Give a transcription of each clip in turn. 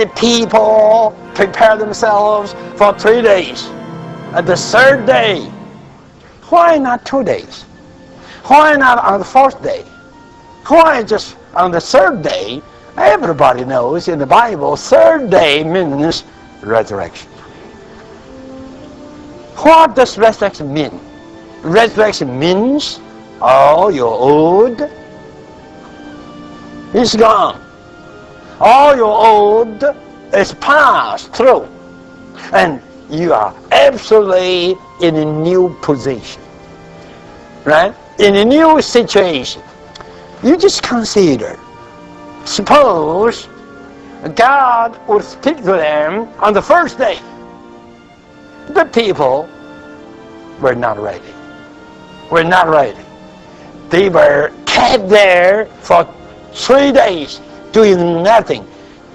the people prepare themselves for 3 days. At the third day, why not 2 days? Why not on the fourth day? Why just on the third day? Everybody knows in the Bible, third day means resurrection. What does resurrection mean? Resurrection means all your old is gone. All your old is passed through. And you are absolutely in a new position. Right? In a new situation. You just consider. Suppose God would speak to them on the first day. The people were not ready. Were not ready. They were kept there for 3 days doing nothing.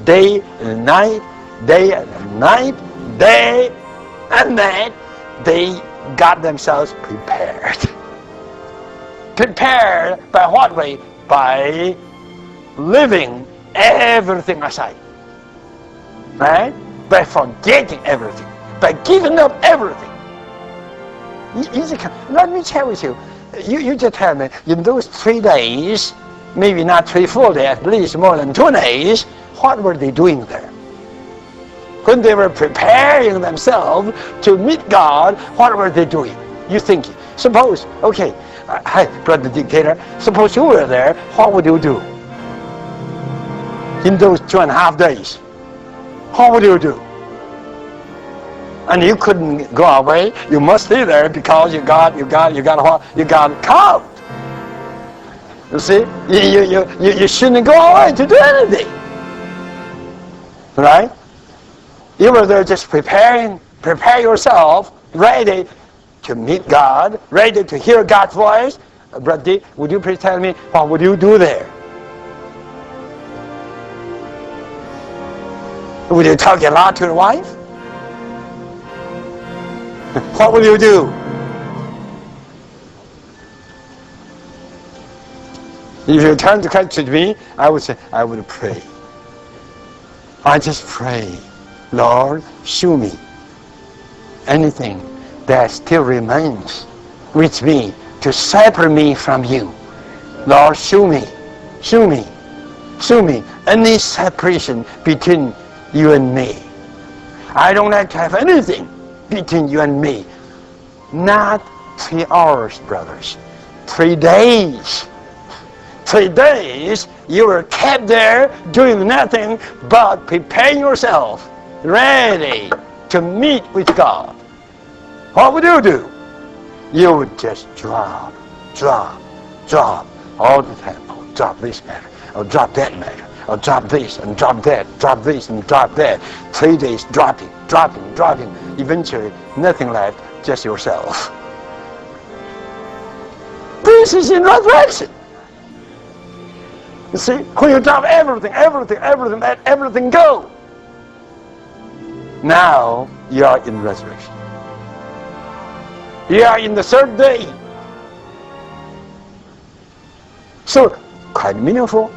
Day and night, day and night, day and night. They got themselves prepared. Prepared by what way? By living everything aside. Right? By forgetting everything. By giving up everything. Let me share with you. You just tell me, in those 3 days, maybe not 3 full days, at least more than 2 days, what were they doing there? When they were preparing themselves to meet God, what were they doing? You think, suppose, okay, hi, Brother Dictator, suppose you were there, what would you do? In those 2.5 days, what would you do? And you couldn't go away. You must stay there because you got caught. You see, you shouldn't go away to do anything, right? You were there just prepare yourself, ready to meet God, ready to hear God's voice. Brother, would you please tell me what would you do there? Would you talk a lot to your wife? What will you do? If you turn to me, I would say, I would pray. I just pray, Lord, show me anything that still remains with me to separate me from you. Lord, show me any separation between you and me. I don't like to have anything between you and me. Not 3 hours, brothers. 3 days. 3 days you were kept there doing nothing but preparing yourself, ready to meet with God. What would you do? You would just drop all the time. Oh, drop this matter. Oh, drop that matter. Oh, drop this and drop that. Drop this and drop that. 3 days dropping. Eventually, nothing left, just yourself. This is in resurrection. You see, when you drop everything, let everything go. Now, you are in resurrection. You are in the third day. So, quite meaningful.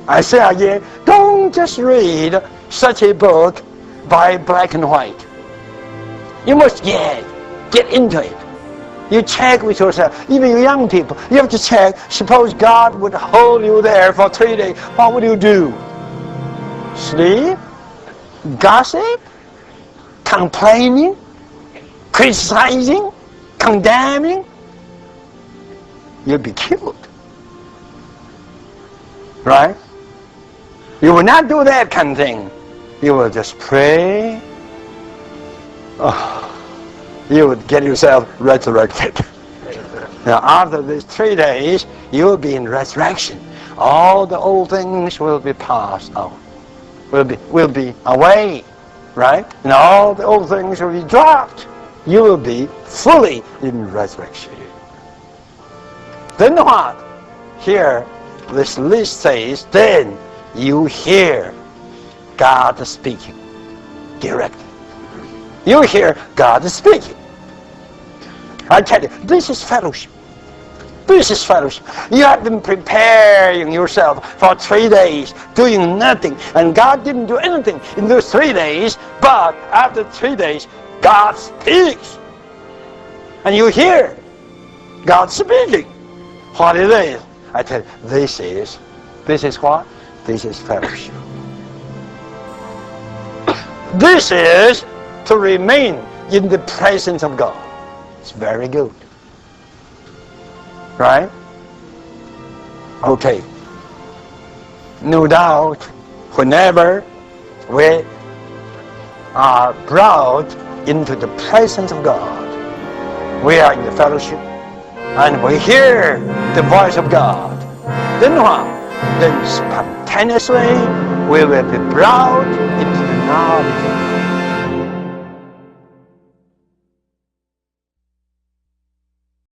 I say again, don't just read such a book by black and white. You must get into it. You check with yourself. Even you young people, you have to check. Suppose God would hold you there for 3 days. What would you do? Sleep? Gossip? Complaining? Criticizing? Condemning? You'll be killed. Right? You will not do that kind of thing. You will just pray. Oh, you would get yourself resurrected. Now, after these 3 days, you will be in resurrection. All the old things will be passed out. Will be away, right? And all the old things will be dropped. You will be fully in resurrection. Then what? Here, this list says, then you hear God speaking directly. You hear God speaking. I tell you, this is fellowship. This is fellowship. You have been preparing yourself for 3 days, doing nothing. And God didn't do anything in those 3 days, but after 3 days, God speaks. And you hear God speaking. What it is, I tell you, this is what? This is fellowship. This is to remain in the presence of God. It's very good. Right? Okay. No doubt, whenever we are brought into the presence of God, we are in the fellowship, and we hear the voice of God. Then what? Then spontaneously we will be brought into the knowledge of God.